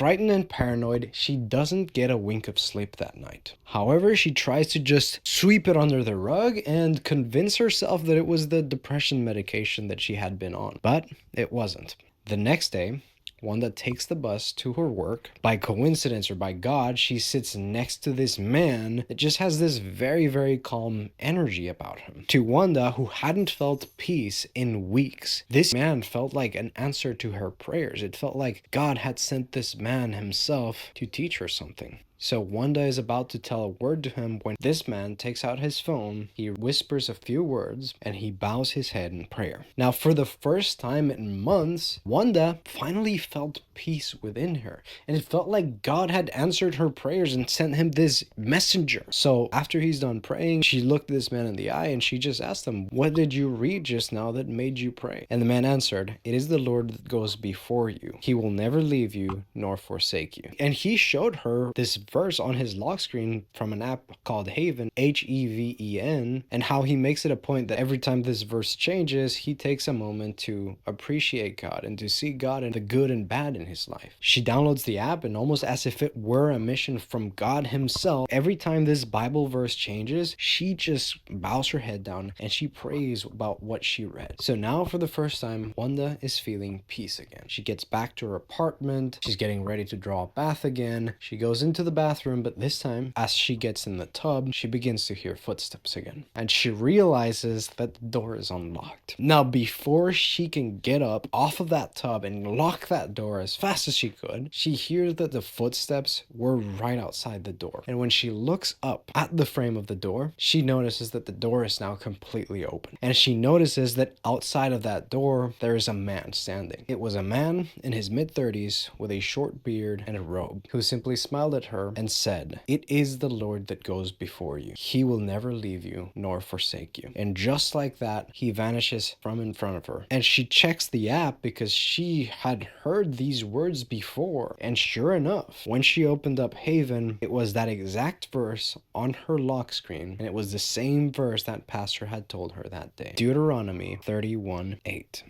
Frightened and paranoid, she doesn't get a wink of sleep that night. However, she tries to just sweep it under the rug and convince herself that it was the depression medication that she had been on. But it wasn't. The next day, Wanda takes the bus to her work. By coincidence or by God, she sits next to this man that just has this very, very calm energy about him. To Wanda, who hadn't felt peace in weeks, this man felt like an answer to her prayers. It felt like God had sent this man himself to teach her something. So Wanda is about to tell a word to him when this man takes out his phone, he whispers a few words, and he bows his head in prayer. Now, for the first time in months, Wanda finally felt peace within her, and it felt like God had answered her prayers and sent him this messenger. So after he's done praying, she looked this man in the eye and she just asked him, "What did you read just now that made you pray?" And the man answered, "It is the Lord that goes before you. He will never leave you nor forsake you." And he showed her this verse on his lock screen from an app called Haven, Heven, and how he makes it a point that every time this verse changes, he takes a moment to appreciate God and to see God in the good and bad in his life. She downloads the app, and almost as if it were a mission from God himself, every time this Bible verse changes, she just bows her head down and she prays about what she read. So now for the first time, Wanda is feeling peace again. She gets back to her apartment. She's getting ready to draw a bath again. She goes into the bathroom, but this time, as she gets in the tub, she begins to hear footsteps again. And she realizes that the door is unlocked. Now, before she can get up off of that tub and lock that door as fast as she could, she hears that the footsteps were right outside the door. And when she looks up at the frame of the door, she notices that the door is now completely open. And she notices that outside of that door, there is a man standing. It was a man in his mid-30s with a short beard and a robe, who simply smiled at her and said, "It is the Lord that goes before you. He will never leave you nor forsake you." And just like that, he vanishes from in front of her. And she checks the app because she had heard these words before. And sure enough, when she opened up Haven, it was that exact verse on her lock screen. And it was the same verse that pastor had told her that day. Deuteronomy 31:8.